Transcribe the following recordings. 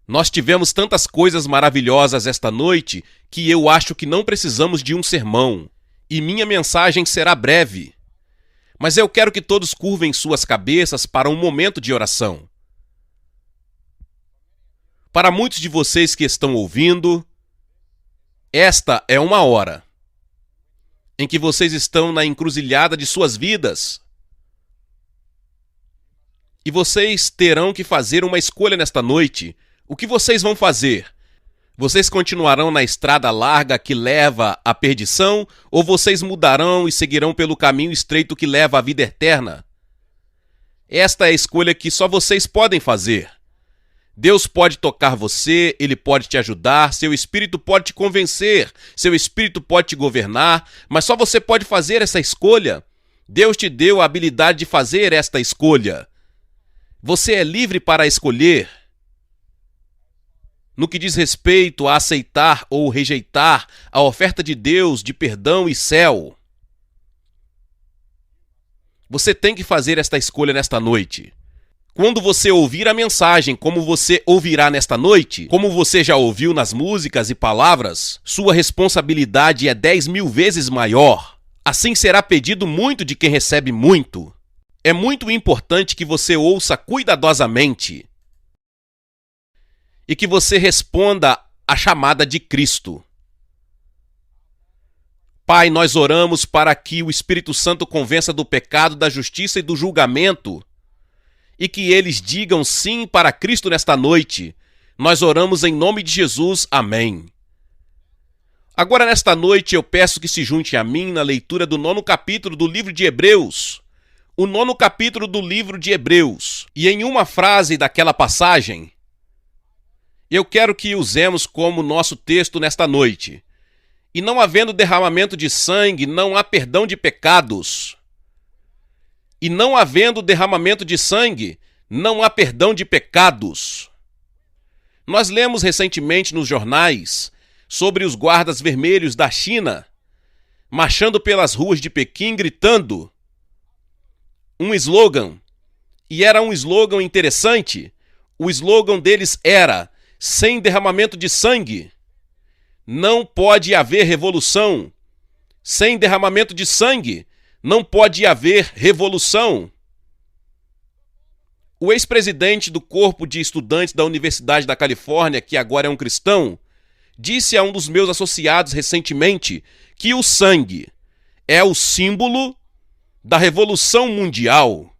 Nós tivemos tantas coisas maravilhosas esta noite que eu acho que não precisamos de um sermão. E minha mensagem será breve. Mas eu quero que todos curvem suas cabeças para um momento de oração. Para muitos de vocês que estão ouvindo, esta é uma hora em que vocês estão na encruzilhada de suas vidas. E vocês terão que fazer uma escolha nesta noite. O que vocês vão fazer? Vocês continuarão na estrada larga que leva à perdição, ou vocês mudarão e seguirão pelo caminho estreito que leva à vida eterna? Esta é a escolha que só vocês podem fazer. Deus pode tocar você, Ele pode te ajudar, seu espírito pode te convencer, seu espírito pode te governar, mas só você pode fazer essa escolha. Deus te deu a habilidade de fazer esta escolha. Você é livre para escolher. No que diz respeito a aceitar ou rejeitar a oferta de Deus de perdão e céu, você tem que fazer esta escolha nesta noite. Quando você ouvir a mensagem como você ouvirá nesta noite, como você já ouviu nas músicas e palavras, sua responsabilidade é 10.000 vezes maior. Assim será pedido muito de quem recebe muito. É muito importante que você ouça cuidadosamente e que você responda à chamada de Cristo. Pai, nós oramos para que o Espírito Santo convença do pecado, da justiça e do julgamento, e que eles digam sim para Cristo nesta noite. Nós oramos em nome de Jesus. Amém. Agora, nesta noite, eu peço que se junte a mim na leitura do 9º capítulo do livro de Hebreus. O 9º capítulo do livro de Hebreus. E em uma frase daquela passagem, eu quero que usemos como nosso texto nesta noite. E não havendo derramamento de sangue, não há perdão de pecados. E não havendo derramamento de sangue, não há perdão de pecados. Nós lemos recentemente nos jornais sobre os guardas vermelhos da China marchando pelas ruas de Pequim gritando um slogan. E era um slogan interessante. O slogan deles era: sem derramamento de sangue, não pode haver revolução. Sem derramamento de sangue, não pode haver revolução. O ex-presidente do corpo de estudantes da Universidade da Califórnia, que agora é um cristão, disse a um dos meus associados recentemente que o sangue é o símbolo da revolução mundial.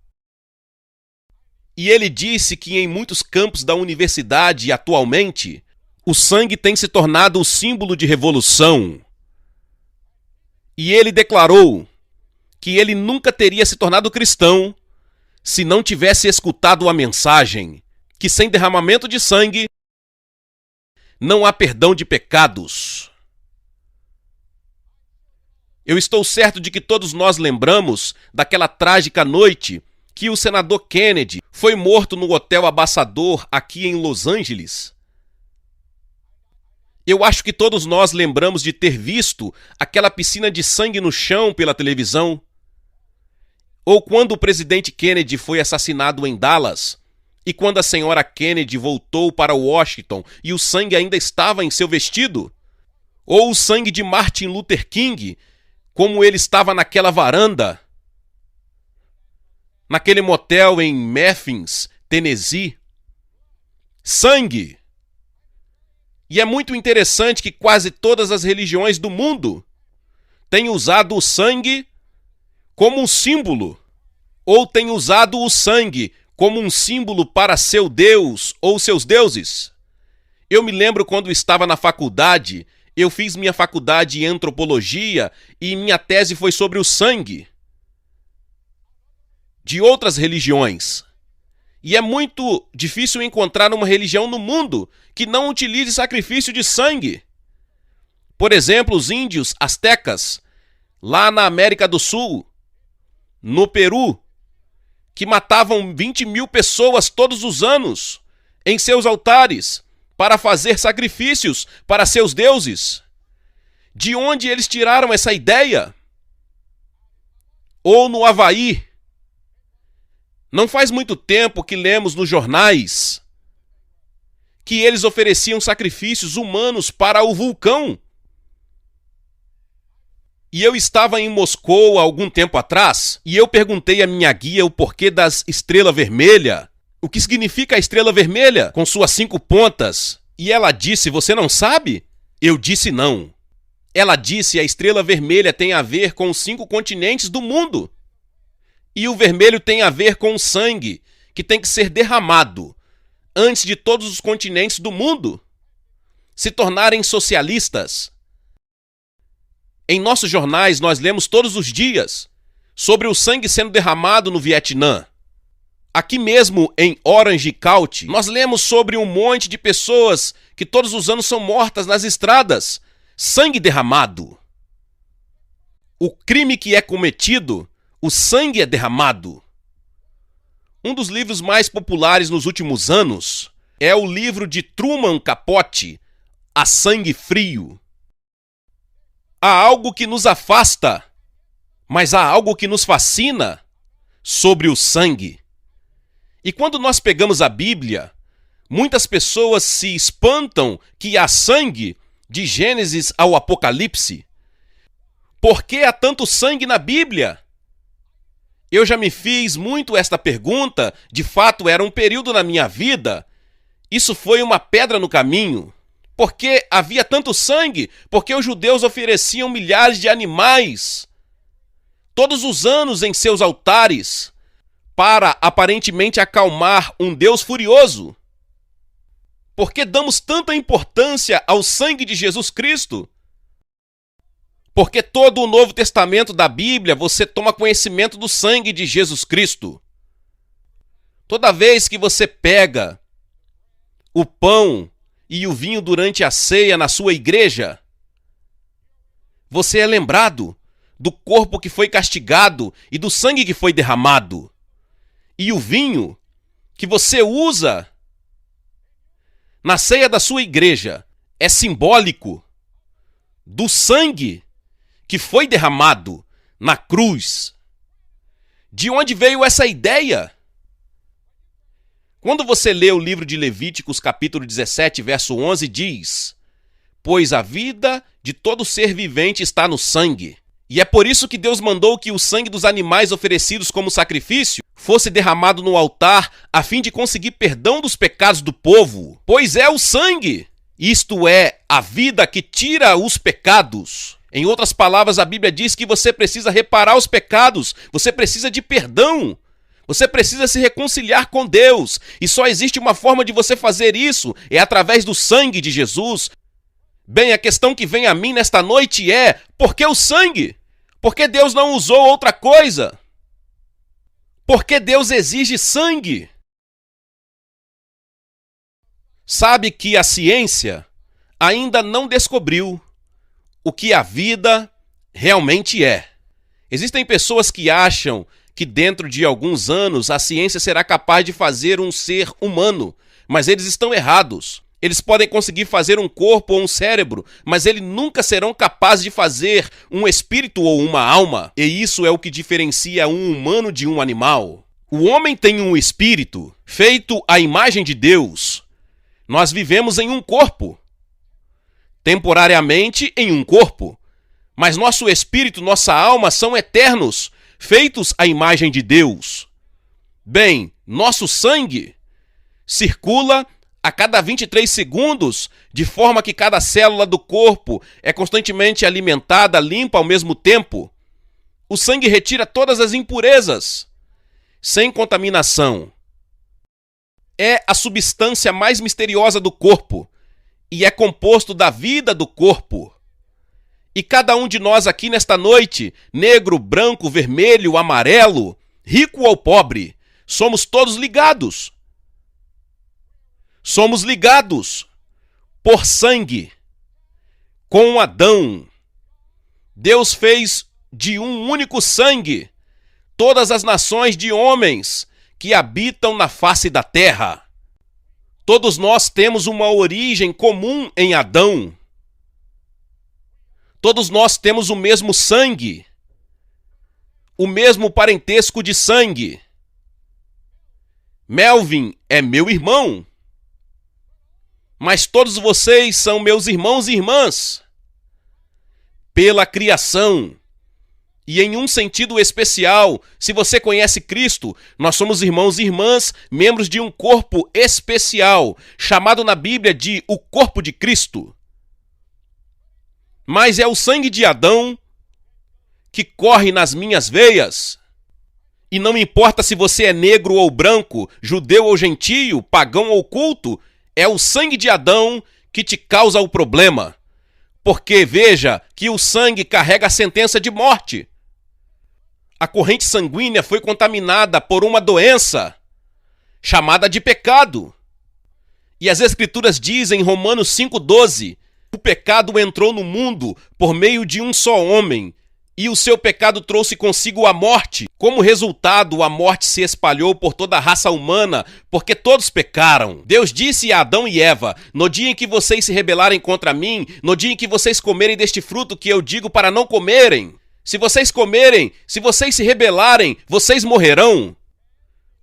E ele disse que em muitos campos da universidade atualmente, o sangue tem se tornado o símbolo de revolução. E ele declarou que ele nunca teria se tornado cristão se não tivesse escutado a mensagem que sem derramamento de sangue não há perdão de pecados. Eu estou certo de que todos nós lembramos daquela trágica noite que o senador Kennedy foi morto no Hotel Ambassador aqui em Los Angeles. Eu acho que todos nós lembramos de ter visto aquela piscina de sangue no chão pela televisão. Ou quando o presidente Kennedy foi assassinado em Dallas, e quando a senhora Kennedy voltou para Washington e o sangue ainda estava em seu vestido. Ou o sangue de Martin Luther King, como ele estava naquela varanda, naquele motel em Memphis, Tennessee. Sangue! E é muito interessante que quase todas as religiões do mundo têm usado o sangue como um símbolo, ou têm usado o sangue como um símbolo para seu Deus ou seus deuses. Eu me lembro quando estava na faculdade, eu fiz minha faculdade em antropologia e minha tese foi sobre o sangue de outras religiões. E é muito difícil encontrar uma religião no mundo que não utilize sacrifício de sangue. Por exemplo, os índios astecas, lá na América do Sul, no Peru, que matavam 20.000 pessoas todos os anos em seus altares para fazer sacrifícios para seus deuses. De onde eles tiraram essa ideia? Ou no Havaí, não faz muito tempo que lemos nos jornais que eles ofereciam sacrifícios humanos para o vulcão. E eu estava em Moscou há algum tempo atrás, e eu perguntei à minha guia o porquê das estrelas vermelhas. O que significa a estrela vermelha com suas 5 pontas? E ela disse, você não sabe? Eu disse não. Ela disse, a estrela vermelha tem a ver com os 5 continentes do mundo. E o vermelho tem a ver com o sangue, que tem que ser derramado antes de todos os continentes do mundo se tornarem socialistas. Em nossos jornais, nós lemos todos os dias sobre o sangue sendo derramado no Vietnã. Aqui mesmo em Orange County, nós lemos sobre um monte de pessoas que todos os anos são mortas nas estradas. Sangue derramado. O crime que é cometido, o sangue é derramado. Um dos livros mais populares nos últimos anos é o livro de Truman Capote, A Sangue Frio. Há algo que nos afasta, mas há algo que nos fascina sobre o sangue. E quando nós pegamos a Bíblia, muitas pessoas se espantam que há sangue de Gênesis ao Apocalipse. Por que há tanto sangue na Bíblia? Eu já me fiz muito esta pergunta, de fato era um período na minha vida. Isso foi uma pedra no caminho. Por que havia tanto sangue? Porque os judeus ofereciam milhares de animais todos os anos em seus altares para aparentemente acalmar um Deus furioso. Por que damos tanta importância ao sangue de Jesus Cristo? Porque todo o Novo Testamento da Bíblia você toma conhecimento do sangue de Jesus Cristo. Toda vez que você pega o pão e o vinho durante a ceia na sua igreja, você é lembrado do corpo que foi castigado e do sangue que foi derramado. E o vinho que você usa na ceia da sua igreja é simbólico do sangue que foi derramado na cruz. De onde veio essa ideia? Quando você lê o livro de Levíticos, capítulo 17, verso 11, diz: pois a vida de todo ser vivente está no sangue. E é por isso que Deus mandou que o sangue dos animais oferecidos como sacrifício fosse derramado no altar a fim de conseguir perdão dos pecados do povo. Pois é o sangue, isto é, a vida que tira os pecados. Em outras palavras, a Bíblia diz que você precisa reparar os pecados, você precisa de perdão. Você precisa se reconciliar com Deus. E só existe uma forma de você fazer isso, é através do sangue de Jesus. Bem, a questão que vem a mim nesta noite é: por que o sangue? Por que Deus não usou outra coisa? Por que Deus exige sangue? Sabe que a ciência ainda não descobriu o que a vida realmente é. Existem pessoas que acham que dentro de alguns anos a ciência será capaz de fazer um ser humano, mas eles estão errados. Eles podem conseguir fazer um corpo ou um cérebro, mas eles nunca serão capazes de fazer um espírito ou uma alma. E isso é o que diferencia um humano de um animal. O homem tem um espírito feito à imagem de Deus. Nós vivemos em um corpo, temporariamente em um corpo, mas nosso espírito, nossa alma são eternos, feitos à imagem de Deus. Bem, nosso sangue circula a cada 23 segundos, de forma que cada célula do corpo é constantemente alimentada, limpa ao mesmo tempo. O sangue retira todas as impurezas, sem contaminação. É a substância mais misteriosa do corpo e é composto da vida do corpo. E cada um de nós aqui nesta noite, negro, branco, vermelho, amarelo, rico ou pobre, somos todos ligados. Somos ligados por sangue. Com Adão, Deus fez de um único sangue todas as nações de homens que habitam na face da terra. Todos nós temos uma origem comum em Adão. Todos nós temos o mesmo sangue, o mesmo parentesco de sangue. Melvin é meu irmão. Mas todos vocês são meus irmãos e irmãs pela criação. E em um sentido especial, se você conhece Cristo, nós somos irmãos e irmãs, membros de um corpo especial, chamado na Bíblia de o corpo de Cristo. Mas é o sangue de Adão que corre nas minhas veias. E não importa se você é negro ou branco, judeu ou gentio, pagão ou culto, é o sangue de Adão que te causa o problema. Porque veja que o sangue carrega a sentença de morte. A corrente sanguínea foi contaminada por uma doença chamada de pecado. E as Escrituras dizem em Romanos 5,12, o pecado entrou no mundo por meio de um só homem, e o seu pecado trouxe consigo a morte. Como resultado, a morte se espalhou por toda a raça humana, porque todos pecaram. Deus disse a Adão e Eva, no dia em que vocês se rebelarem contra mim, no dia em que vocês comerem deste fruto que eu digo para não comerem, se vocês comerem, se vocês se rebelarem, vocês morrerão.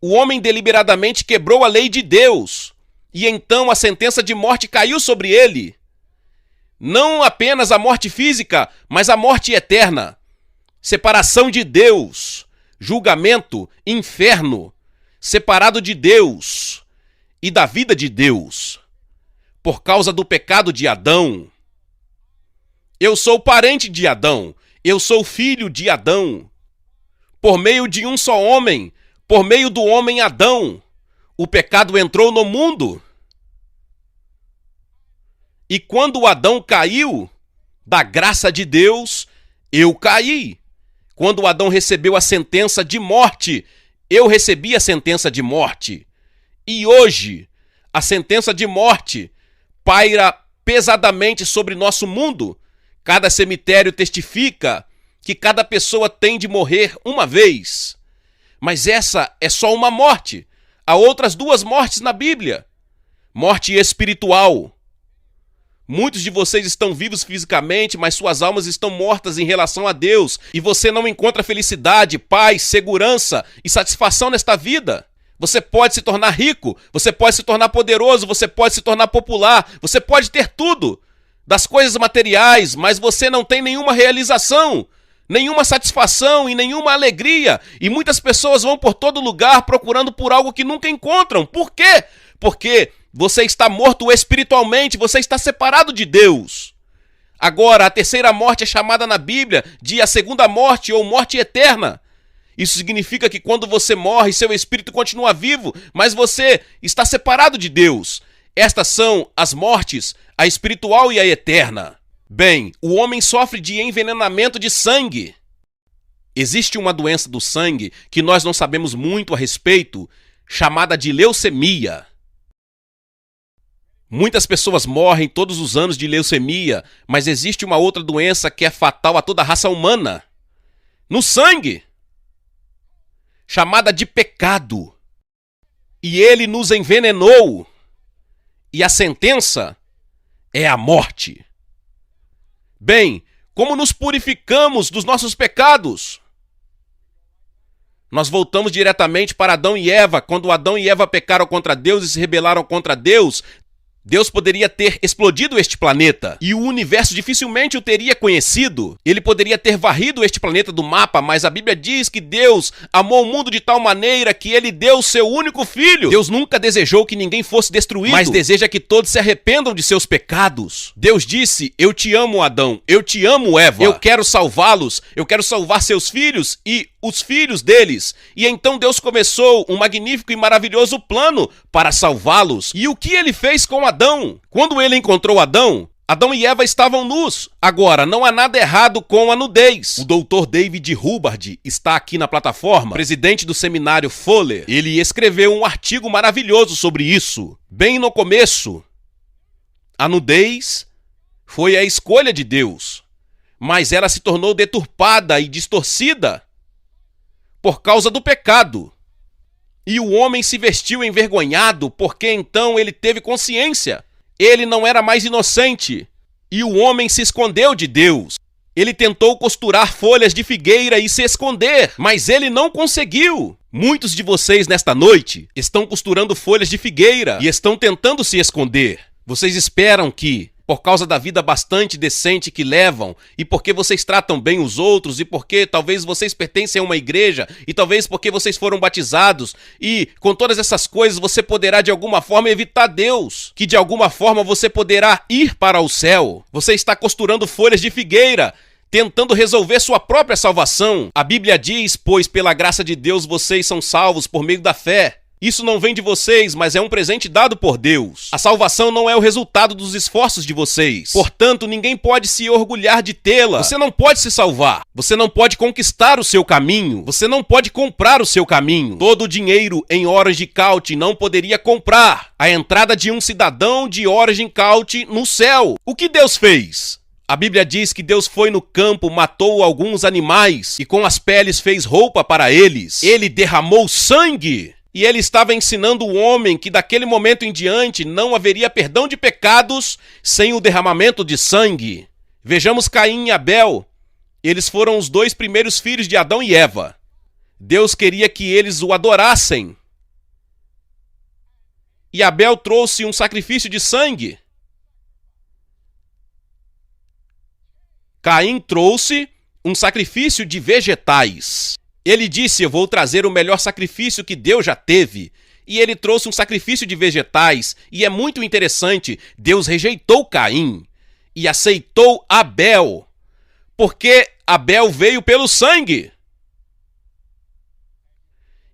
O homem deliberadamente quebrou a lei de Deus, e então a sentença de morte caiu sobre ele. Não apenas a morte física, mas a morte eterna. Separação de Deus, julgamento, inferno, separado de Deus e da vida de Deus, por causa do pecado de Adão. Eu sou parente de Adão, eu sou filho de Adão. Por meio de um só homem, por meio do homem Adão, o pecado entrou no mundo. E quando Adão caiu, da graça de Deus, eu caí. Quando Adão recebeu a sentença de morte, eu recebi a sentença de morte. E hoje, a sentença de morte paira pesadamente sobre nosso mundo. Cada cemitério testifica que cada pessoa tem de morrer uma vez. Mas essa é só uma morte. Há outras duas mortes na Bíblia. Morte espiritual. Muitos de vocês estão vivos fisicamente, mas suas almas estão mortas em relação a Deus. E você não encontra felicidade, paz, segurança e satisfação nesta vida. Você pode se tornar rico, você pode se tornar poderoso, você pode se tornar popular, você pode ter tudo das coisas materiais, mas você não tem nenhuma realização, nenhuma satisfação e nenhuma alegria. E muitas pessoas vão por todo lugar procurando por algo que nunca encontram. Por quê? Porque você está morto espiritualmente, você está separado de Deus. Agora, a terceira morte é chamada na Bíblia de a segunda morte ou morte eterna. Isso significa que quando você morre, seu espírito continua vivo, mas você está separado de Deus. Estas são as mortes, a espiritual e a eterna. Bem, o homem sofre de envenenamento de sangue. Existe uma doença do sangue que nós não sabemos muito a respeito, chamada de leucemia. Muitas pessoas morrem todos os anos de leucemia, mas existe uma outra doença que é fatal a toda a raça humana. No sangue. Chamada de pecado. E ele nos envenenou. E a sentença é a morte. Bem, como nos purificamos dos nossos pecados? Nós voltamos diretamente para Adão e Eva. Quando Adão e Eva pecaram contra Deus e se rebelaram contra Deus, Deus poderia ter explodido este planeta e o universo dificilmente o teria conhecido. Ele poderia ter varrido este planeta do mapa, mas a Bíblia diz que Deus amou o mundo de tal maneira que ele deu seu único filho. Deus nunca desejou que ninguém fosse destruído, mas deseja que todos se arrependam de seus pecados. Deus disse: eu te amo, Adão, eu te amo, Eva, eu quero salvá-los, eu quero salvar seus filhos e os filhos deles. E então Deus começou um magnífico e maravilhoso plano para salvá-los. E o que ele fez com Adão? Quando ele encontrou Adão, Adão e Eva estavam nus. Agora, não há nada errado com a nudez. O Dr. David Hubbard está aqui na plataforma, presidente do seminário Fuller. Ele escreveu um artigo maravilhoso sobre isso. Bem no começo, a nudez foi a escolha de Deus, mas ela se tornou deturpada e distorcida por causa do pecado. E o homem se vestiu envergonhado, porque então ele teve consciência. Ele não era mais inocente. E o homem se escondeu de Deus. Ele tentou costurar folhas de figueira e se esconder, mas ele não conseguiu. Muitos de vocês nesta noite estão costurando folhas de figueira e estão tentando se esconder. Vocês esperam que, por causa da vida bastante decente que levam, e porque vocês tratam bem os outros, e porque talvez vocês pertencem a uma igreja, e talvez porque vocês foram batizados, e com todas essas coisas você poderá de alguma forma evitar Deus, que de alguma forma você poderá ir para o céu. Você está costurando folhas de figueira, tentando resolver sua própria salvação. A Bíblia diz, pois pela graça de Deus vocês são salvos por meio da fé. Isso não vem de vocês, mas é um presente dado por Deus. A salvação não é o resultado dos esforços de vocês. Portanto, ninguém pode se orgulhar de tê-la. Você não pode se salvar. Você não pode conquistar o seu caminho. Você não pode comprar o seu caminho. Todo o dinheiro em Origin Count não poderia comprar a entrada de um cidadão de Origin Count no céu. O que Deus fez? A Bíblia diz que Deus foi no campo, matou alguns animais e com as peles fez roupa para eles. Ele derramou sangue. E ele estava ensinando o homem que daquele momento em diante não haveria perdão de pecados sem o derramamento de sangue. Vejamos Caim e Abel. Eles foram os 2 primeiros filhos de Adão e Eva. Deus queria que eles o adorassem. E Abel trouxe um sacrifício de sangue. Caim trouxe um sacrifício de vegetais. Ele disse, eu vou trazer o melhor sacrifício que Deus já teve. E ele trouxe um sacrifício de vegetais. E é muito interessante, Deus rejeitou Caim e aceitou Abel. Porque Abel veio pelo sangue.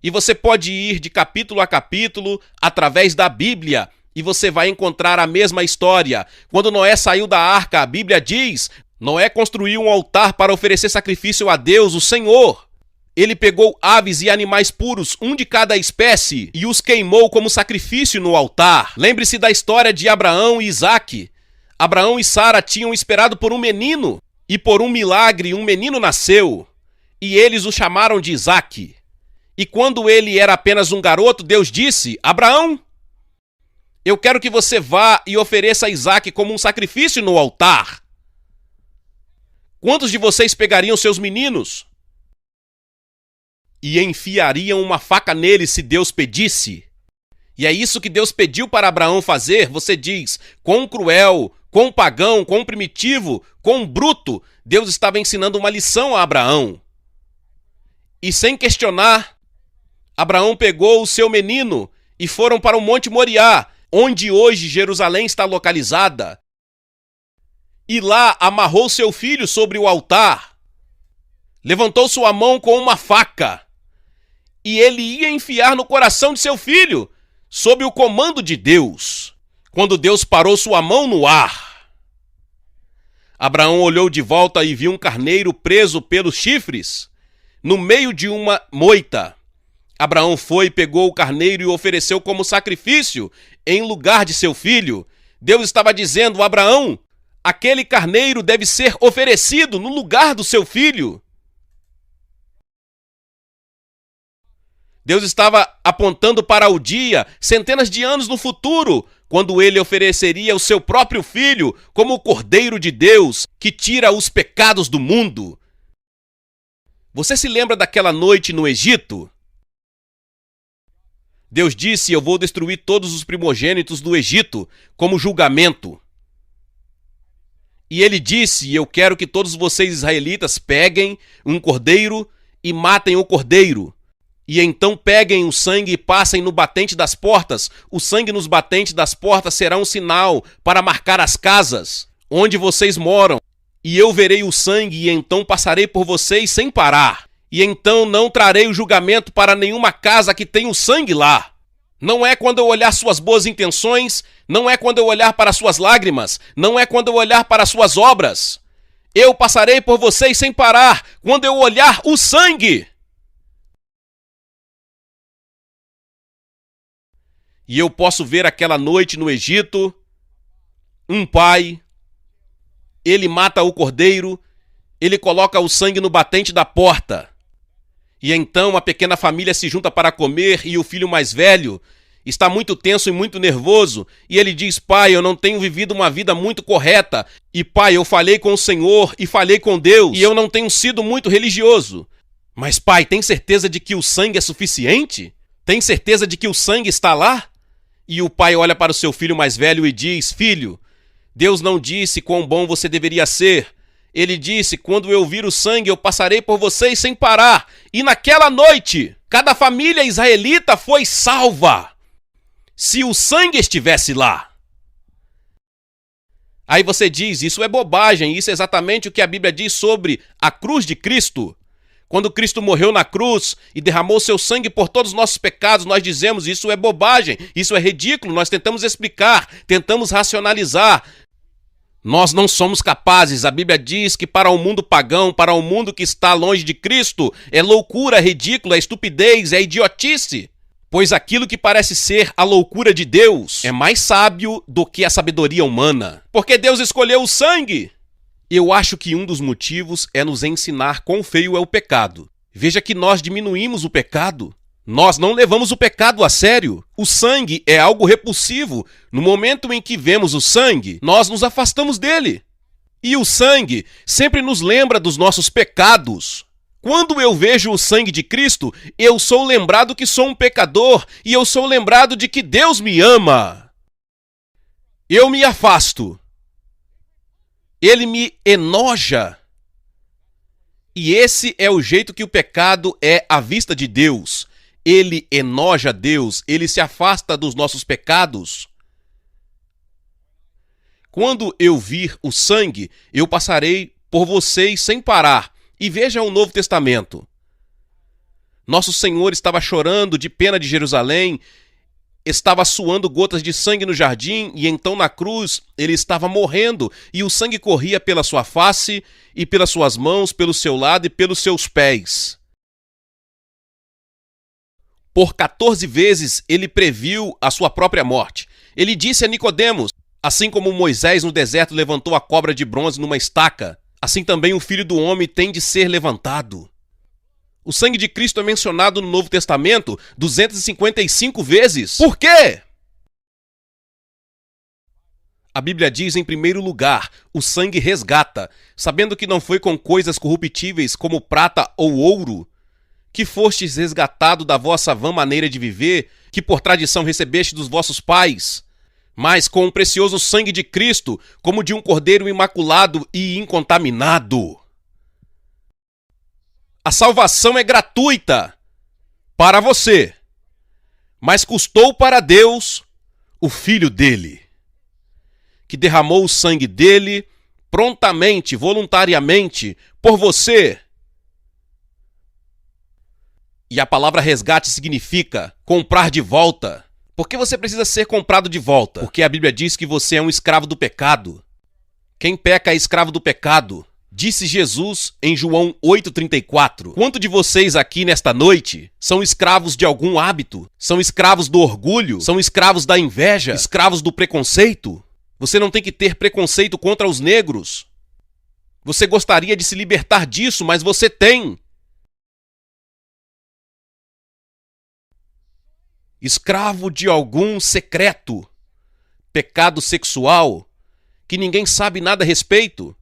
E você pode ir de capítulo a capítulo através da Bíblia e você vai encontrar a mesma história. Quando Noé saiu da arca, a Bíblia diz, Noé construiu um altar para oferecer sacrifício a Deus, o Senhor. Ele pegou aves e animais puros, um de cada espécie, e os queimou como sacrifício no altar. Lembre-se da história de Abraão e Isaque. Abraão e Sara tinham esperado por um menino, e por um milagre um menino nasceu, e eles o chamaram de Isaque. E quando ele era apenas um garoto, Deus disse, Abraão, eu quero que você vá e ofereça a Isaque como um sacrifício no altar. Quantos de vocês pegariam seus meninos e enfiariam uma faca nele se Deus pedisse? E é isso que Deus pediu para Abraão fazer. Você diz, quão cruel, quão pagão, quão primitivo, quão bruto. Deus estava ensinando uma lição a Abraão. E sem questionar, Abraão pegou o seu menino e foram para o Monte Moriá, onde hoje Jerusalém está localizada. E lá amarrou seu filho sobre o altar. Levantou sua mão com uma faca. E ele ia enfiar no coração de seu filho, sob o comando de Deus. Quando Deus parou sua mão no ar, Abraão olhou de volta e viu um carneiro preso pelos chifres, no meio de uma moita. Abraão foi, pegou o carneiro e o ofereceu como sacrifício, em lugar de seu filho. Deus estava dizendo, Abraão, aquele carneiro deve ser oferecido no lugar do seu filho. Deus estava apontando para o dia, centenas de anos no futuro, quando ele ofereceria o seu próprio filho como o Cordeiro de Deus, que tira os pecados do mundo. Você se lembra daquela noite no Egito? Deus disse, eu vou destruir todos os primogênitos do Egito como julgamento. E ele disse, eu quero que todos vocês israelitas peguem um cordeiro e matem o cordeiro. E então peguem o sangue e passem no batente das portas. O sangue nos batentes das portas será um sinal para marcar as casas onde vocês moram. E eu verei o sangue e então passarei por vocês sem parar. E então não trarei o julgamento para nenhuma casa que tenha o sangue lá. Não é quando eu olhar suas boas intenções, não é quando eu olhar para suas lágrimas, não é quando eu olhar para suas obras. Eu passarei por vocês sem parar quando eu olhar o sangue. E eu posso ver aquela noite no Egito, um pai, ele mata o cordeiro, ele coloca o sangue no batente da porta. E então a pequena família se junta para comer e o filho mais velho está muito tenso e muito nervoso. E ele diz, pai, eu não tenho vivido uma vida muito correta. E pai, eu falei com o Senhor e falei com Deus. E eu não tenho sido muito religioso. Mas pai, tem certeza de que o sangue é suficiente? Tem certeza de que o sangue está lá? E o pai olha para o seu filho mais velho e diz: filho, Deus não disse quão bom você deveria ser. Ele disse: quando eu vir o sangue, eu passarei por vocês sem parar. E naquela noite, cada família israelita foi salva. Se o sangue estivesse lá. Aí você diz: isso é bobagem. Isso é exatamente o que a Bíblia diz sobre a cruz de Cristo. Quando Cristo morreu na cruz e derramou seu sangue por todos os nossos pecados, nós dizemos: isso é bobagem, isso é ridículo. Nós tentamos explicar, tentamos racionalizar. Nós não somos capazes. A Bíblia diz que para o mundo pagão, para o mundo que está longe de Cristo, é loucura, é ridículo, é estupidez, é idiotice. Pois aquilo que parece ser a loucura de Deus é mais sábio do que a sabedoria humana. Porque Deus escolheu o sangue. Eu acho que um dos motivos é nos ensinar quão feio é o pecado. Veja que nós diminuímos o pecado. Nós não levamos o pecado a sério. O sangue é algo repulsivo. No momento em que vemos o sangue, nós nos afastamos dele. E o sangue sempre nos lembra dos nossos pecados. Quando eu vejo o sangue de Cristo, eu sou lembrado que sou um pecador e eu sou lembrado de que Deus me ama. Eu me afasto. Ele me enoja. E esse é o jeito que o pecado é à vista de Deus. Ele enoja Deus, ele se afasta dos nossos pecados. Quando eu vir o sangue, eu passarei por vocês sem parar. E veja o Novo Testamento. Nosso Senhor estava chorando de pena de Jerusalém, estava suando gotas de sangue no jardim, e então na cruz ele estava morrendo, e o sangue corria pela sua face, e pelas suas mãos, pelo seu lado e pelos seus pés. Por 14 vezes ele previu a sua própria morte. Ele disse a Nicodemos: assim como Moisés no deserto levantou a cobra de bronze numa estaca, assim também o Filho do Homem tem de ser levantado. O sangue de Cristo é mencionado no Novo Testamento 255 vezes. Por quê? A Bíblia diz, em primeiro lugar, o sangue resgata, sabendo que não foi com coisas corruptíveis como prata ou ouro, que fostes resgatado da vossa vã maneira de viver, que por tradição recebeste dos vossos pais, mas com o precioso sangue de Cristo, como de um cordeiro imaculado e incontaminado. A salvação é gratuita para você, mas custou para Deus o Filho dele, que derramou o sangue dele prontamente, voluntariamente, por você. E a palavra resgate significa comprar de volta. Por que você precisa ser comprado de volta? Porque a Bíblia diz que você é um escravo do pecado. Quem peca é escravo do pecado. Disse Jesus em João 8,34. Quanto de vocês aqui nesta noite são escravos de algum hábito? São escravos do orgulho? São escravos da inveja? Escravos do preconceito? Você não tem que ter preconceito contra os negros. Você gostaria de se libertar disso, mas você tem. Escravo de algum secreto, pecado sexual, que ninguém sabe nada a respeito.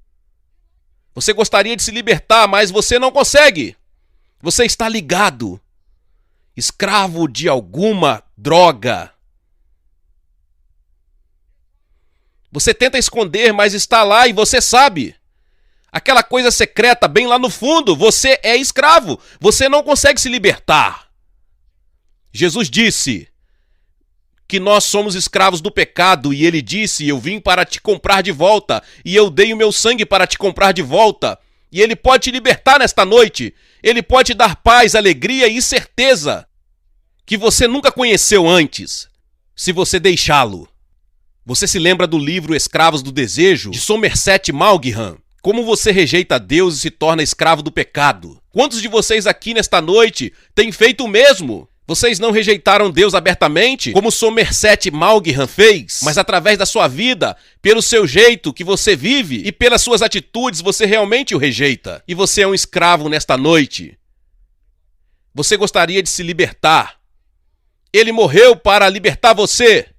Você gostaria de se libertar, mas você não consegue. Você está ligado. Escravo de alguma droga. Você tenta esconder, mas está lá e você sabe. Aquela coisa secreta bem lá no fundo, você é escravo. Você não consegue se libertar. Jesus disse que nós somos escravos do pecado e ele disse: eu vim para te comprar de volta e eu dei o meu sangue para te comprar de volta. E ele pode te libertar nesta noite. Ele pode te dar paz, alegria e certeza que você nunca conheceu antes, se você deixá-lo. Você se lembra do livro Escravos do Desejo, de Somerset Maugham? Como você rejeita Deus e se torna escravo do pecado? Quantos de vocês aqui nesta noite têm feito o mesmo? Vocês não rejeitaram Deus abertamente, como Somerset Maugham fez, mas através da sua vida, pelo seu jeito que você vive e pelas suas atitudes, você realmente o rejeita. E você é um escravo nesta noite. Você gostaria de se libertar. Ele morreu para libertar você.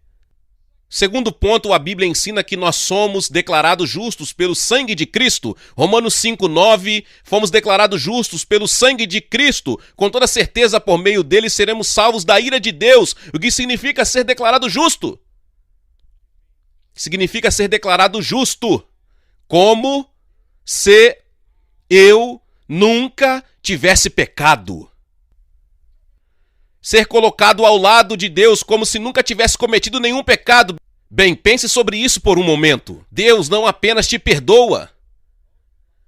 Segundo ponto, a Bíblia ensina que nós somos declarados justos pelo sangue de Cristo. Romanos 5:9, fomos declarados justos pelo sangue de Cristo. Com toda certeza, por meio dele, seremos salvos da ira de Deus. O que significa ser declarado justo? Significa ser declarado justo. Como se eu nunca tivesse pecado. Ser colocado ao lado de Deus como se nunca tivesse cometido nenhum pecado. Bem, pense sobre isso por um momento. Deus não apenas te perdoa.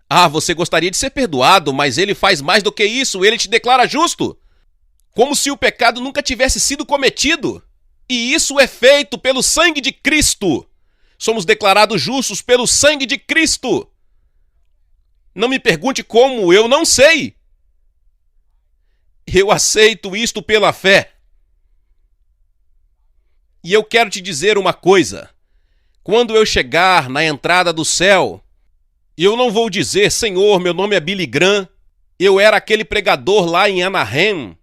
Ah, você gostaria de ser perdoado, mas ele faz mais do que isso, ele te declara justo. Como se o pecado nunca tivesse sido cometido. E isso é feito pelo sangue de Cristo. Somos declarados justos pelo sangue de Cristo. Não me pergunte como, eu não sei. Eu aceito isto pela fé. E eu quero te dizer uma coisa. Quando eu chegar na entrada do céu, eu não vou dizer, Senhor, meu nome é Billy Graham, eu era aquele pregador lá em Anaheim.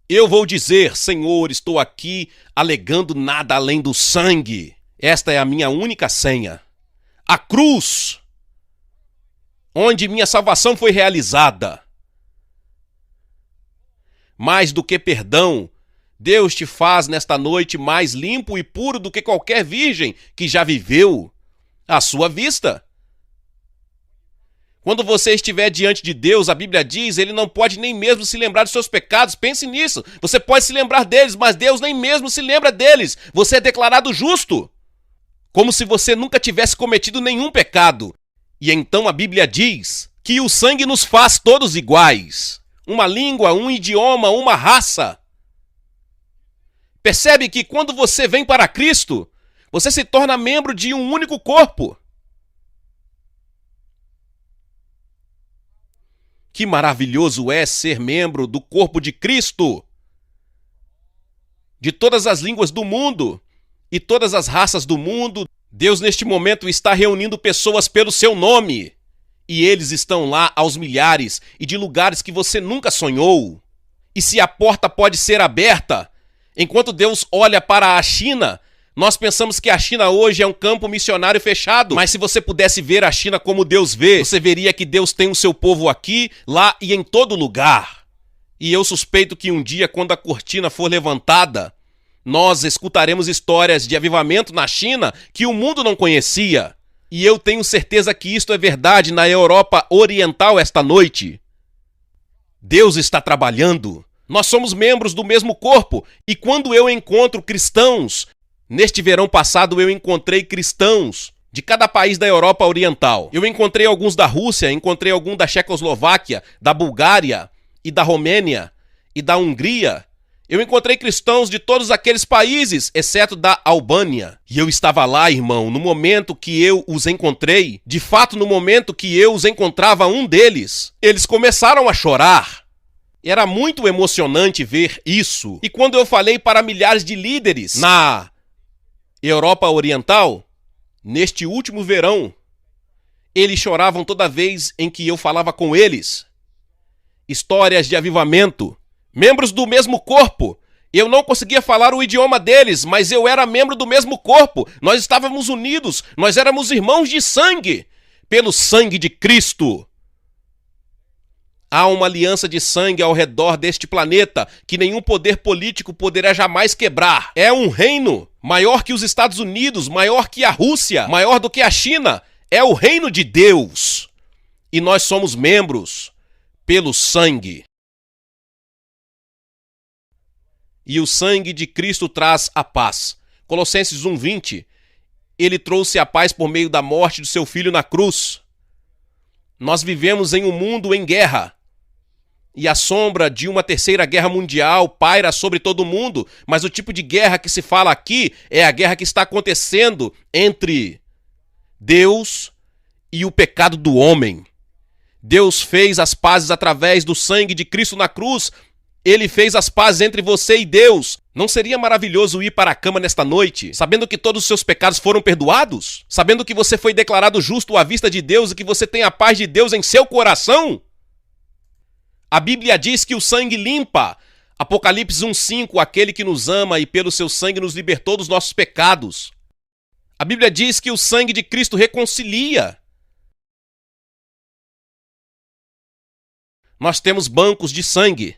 Eu vou dizer, Senhor, estou aqui alegando nada além do sangue. Esta é a minha única senha. A cruz, onde minha salvação foi realizada. Mais do que perdão, Deus te faz nesta noite mais limpo e puro do que qualquer virgem que já viveu à sua vista. Quando você estiver diante de Deus, a Bíblia diz, ele não pode nem mesmo se lembrar dos seus pecados. Pense nisso. Você pode se lembrar deles, mas Deus nem mesmo se lembra deles. Você é declarado justo, como se você nunca tivesse cometido nenhum pecado. E então a Bíblia diz que o sangue nos faz todos iguais. Uma língua, um idioma, uma raça. Percebe que quando você vem para Cristo, você se torna membro de um único corpo. Que maravilhoso é ser membro do corpo de Cristo. De todas as línguas do mundo e todas as raças do mundo, Deus neste momento está reunindo pessoas pelo seu nome. E eles estão lá aos milhares e de lugares que você nunca sonhou. E se a porta pode ser aberta, enquanto Deus olha para a China, nós pensamos que a China hoje é um campo missionário fechado. Mas se você pudesse ver a China como Deus vê, você veria que Deus tem o seu povo aqui, lá e em todo lugar. E eu suspeito que um dia, quando a cortina for levantada, nós escutaremos histórias de avivamento na China que o mundo não conhecia. E eu tenho certeza que isto é verdade na Europa Oriental esta noite. Deus está trabalhando. Nós somos membros do mesmo corpo. E quando eu encontro cristãos, neste verão passado eu encontrei cristãos de cada país da Europa Oriental. Eu encontrei alguns da Rússia, encontrei alguns da Checoslováquia, da Bulgária e da Romênia e da Hungria. Eu encontrei cristãos de todos aqueles países, exceto da Albânia. E eu estava lá, irmão, no momento que eu os encontrei. De fato, no momento que eu os encontrava, um deles, eles começaram a chorar. Era muito emocionante ver isso. E quando eu falei para milhares de líderes na Europa Oriental, neste último verão, eles choravam toda vez em que eu falava com eles. Histórias de avivamento. Membros do mesmo corpo. Eu não conseguia falar o idioma deles, mas eu era membro do mesmo corpo. Nós estávamos unidos, nós éramos irmãos de sangue, pelo sangue de Cristo. Há uma aliança de sangue ao redor deste planeta que nenhum poder político poderá jamais quebrar. É um reino maior que os Estados Unidos, maior que a Rússia, maior do que a China. É o reino de Deus. E nós somos membros pelo sangue. E o sangue de Cristo traz a paz. Colossenses 1:20, ele trouxe a paz por meio da morte do seu filho na cruz. Nós vivemos em um mundo em guerra. E a sombra de uma terceira guerra mundial paira sobre todo mundo. Mas o tipo de guerra que se fala aqui é a guerra que está acontecendo entre Deus e o pecado do homem. Deus fez as pazes através do sangue de Cristo na cruz. Ele fez as pazes entre você e Deus. Não seria maravilhoso ir para a cama nesta noite, sabendo que todos os seus pecados foram perdoados? Sabendo que você foi declarado justo à vista de Deus e que você tem a paz de Deus em seu coração? A Bíblia diz que o sangue limpa. Apocalipse 1:5, aquele que nos ama e pelo seu sangue nos libertou dos nossos pecados. A Bíblia diz que o sangue de Cristo reconcilia. Nós temos bancos de sangue.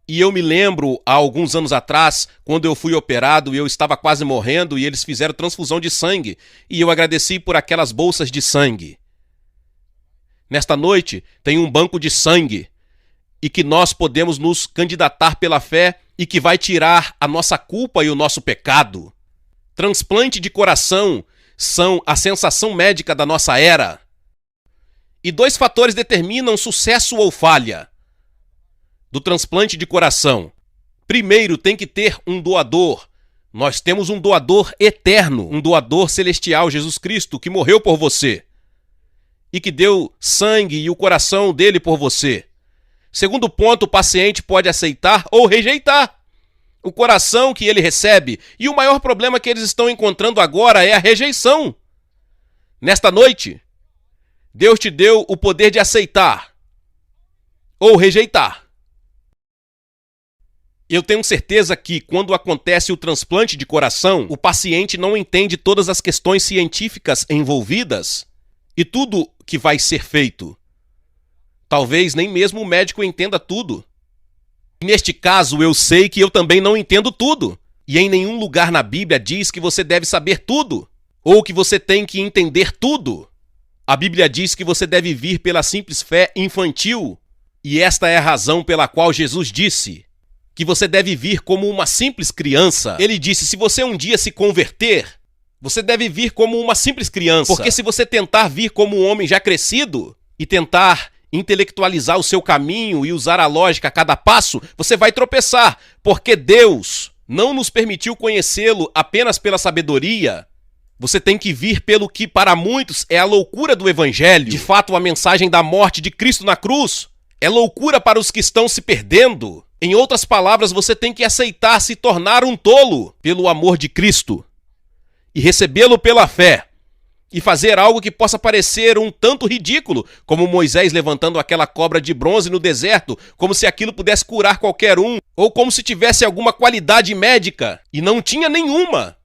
E eu me lembro, há alguns anos atrás, quando eu fui operado e eu estava quase morrendo e eles fizeram transfusão de sangue. E eu agradeci por aquelas bolsas de sangue. Nesta noite tem um banco de sangue e que nós podemos nos candidatar pela fé e que vai tirar a nossa culpa e o nosso pecado. Transplante de coração são a sensação médica da nossa era. E 2 fatores determinam sucesso ou falha do transplante de coração. Primeiro, tem que ter um doador. Nós temos um doador eterno, um doador celestial, Jesus Cristo, que morreu por você e que deu sangue e o coração dele por você. Segundo ponto, o paciente pode aceitar ou rejeitar o coração que ele recebe. E o maior problema que eles estão encontrando agora é a rejeição. Nesta noite, Deus te deu o poder de aceitar ou rejeitar. Eu tenho certeza que quando acontece o transplante de coração, o paciente não entende todas as questões científicas envolvidas e tudo que vai ser feito. Talvez nem mesmo o médico entenda tudo. Neste caso, eu sei que eu também não entendo tudo. E em nenhum lugar na Bíblia diz que você deve saber tudo, ou que você tem que entender tudo. A Bíblia diz que você deve vir pela simples fé infantil. E esta é a razão pela qual Jesus disse que você deve vir como uma simples criança. Ele disse, se você um dia se converter, você deve vir como uma simples criança. Porque se você tentar vir como um homem já crescido e tentar intelectualizar o seu caminho e usar a lógica a cada passo, você vai tropeçar, porque Deus não nos permitiu conhecê-lo apenas pela sabedoria. Você tem que vir pelo que para muitos é a loucura do evangelho. De fato, a mensagem da morte de Cristo na cruz é loucura para os que estão se perdendo. Em outras palavras, você tem que aceitar se tornar um tolo pelo amor de Cristo e recebê-lo pela fé. E fazer algo que possa parecer um tanto ridículo, como Moisés levantando aquela cobra de bronze no deserto, como se aquilo pudesse curar qualquer um, ou como se tivesse alguma qualidade médica, e não tinha nenhuma.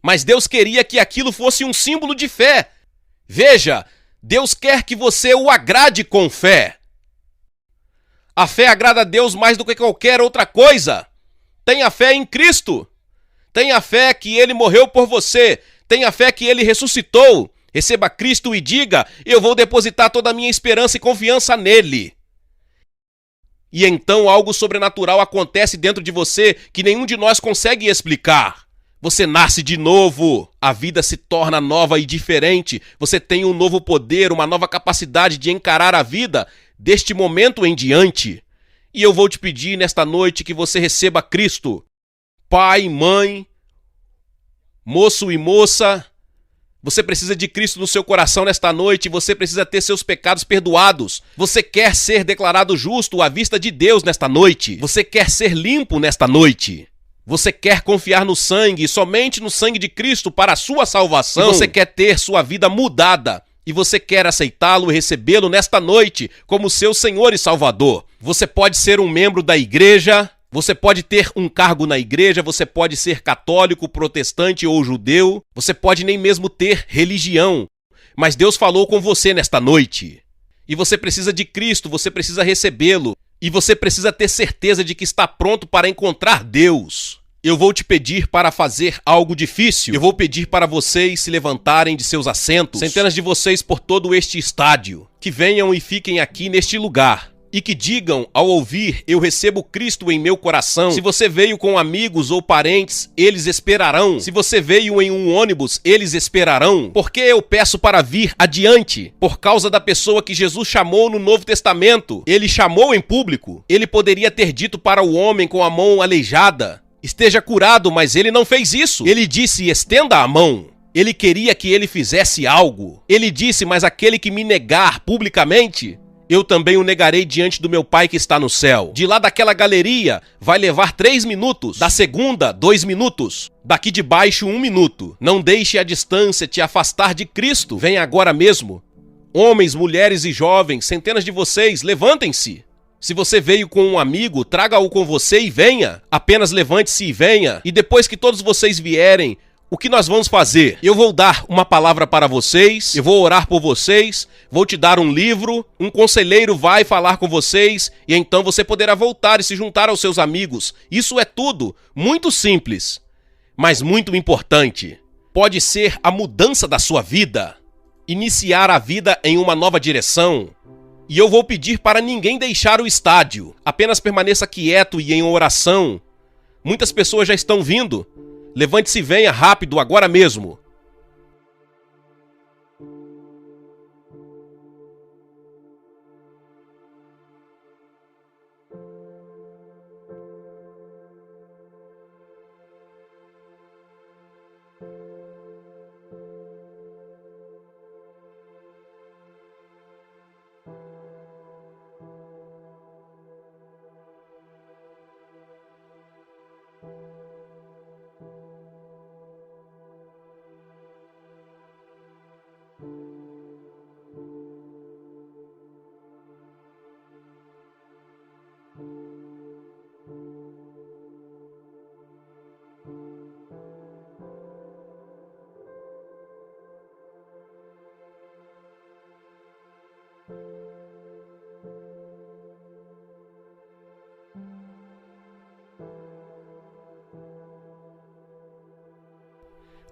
Mas Deus queria que aquilo fosse um símbolo de fé. Veja, Deus quer que você o agrade com fé. A fé agrada a Deus mais do que qualquer outra coisa. Tenha fé em Cristo. Tenha fé que Ele morreu por você. Tenha fé que Ele ressuscitou. Receba Cristo e diga, eu vou depositar toda a minha esperança e confiança nele. E então algo sobrenatural acontece dentro de você que nenhum de nós consegue explicar. Você nasce de novo. A vida se torna nova e diferente. Você tem um novo poder, uma nova capacidade de encarar a vida deste momento em diante. E eu vou te pedir nesta noite que você receba Cristo. Pai, mãe, moço e moça, você precisa de Cristo no seu coração nesta noite, você precisa ter seus pecados perdoados. Você quer ser declarado justo à vista de Deus nesta noite. Você quer ser limpo nesta noite. Você quer confiar no sangue, somente no sangue de Cristo para a sua salvação. E você quer ter sua vida mudada. E você quer aceitá-lo e recebê-lo nesta noite como seu Senhor e Salvador. Você pode ser um membro da igreja. Você pode ter um cargo na igreja, você pode ser católico, protestante ou judeu, você pode nem mesmo ter religião, mas Deus falou com você nesta noite. E você precisa de Cristo, você precisa recebê-lo, e você precisa ter certeza de que está pronto para encontrar Deus. Eu vou te pedir para fazer algo difícil. Eu vou pedir para vocês se levantarem de seus assentos, centenas de vocês por todo este estádio, que venham e fiquem aqui neste lugar. E que digam, ao ouvir, eu recebo Cristo em meu coração. Se você veio com amigos ou parentes, eles esperarão. Se você veio em um ônibus, eles esperarão. Porque eu peço para vir adiante? Por causa da pessoa que Jesus chamou no Novo Testamento. Ele chamou em público. Ele poderia ter dito para o homem com a mão aleijada, esteja curado, mas ele não fez isso. Ele disse, estenda a mão. Ele queria que ele fizesse algo. Ele disse, mas aquele que me negar publicamente, eu também o negarei diante do meu Pai que está no céu. De lá daquela galeria vai levar 3 minutos. Da segunda, 2 minutos. Daqui de baixo, 1 minuto. Não deixe a distância te afastar de Cristo. Venha agora mesmo. Homens, mulheres e jovens, centenas de vocês, levantem-se. Se você veio com um amigo, traga-o com você e venha. Apenas levante-se e venha. E depois que todos vocês vierem, o que nós vamos fazer? Eu vou dar uma palavra para vocês, eu vou orar por vocês, vou te dar um livro, um conselheiro vai falar com vocês e então você poderá voltar e se juntar aos seus amigos. Isso é tudo, muito simples, mas muito importante. Pode ser a mudança da sua vida, iniciar a vida em uma nova direção. E eu vou pedir para ninguém deixar o estádio, apenas permaneça quieto e em oração. Muitas pessoas já estão vindo. Levante-se e venha rápido, agora mesmo.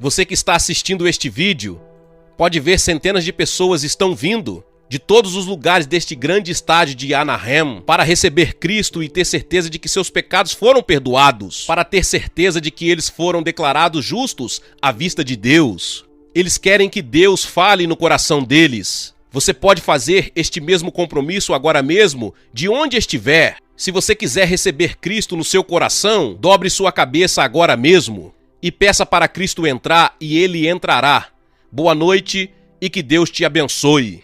Você que está assistindo este vídeo, pode ver centenas de pessoas estão vindo de todos os lugares deste grande estádio de Anaheim para receber Cristo e ter certeza de que seus pecados foram perdoados, para ter certeza de que eles foram declarados justos à vista de Deus. Eles querem que Deus fale no coração deles. Você pode fazer este mesmo compromisso agora mesmo, de onde estiver. Se você quiser receber Cristo no seu coração, dobre sua cabeça agora mesmo e peça para Cristo entrar e Ele entrará. Boa noite e que Deus te abençoe.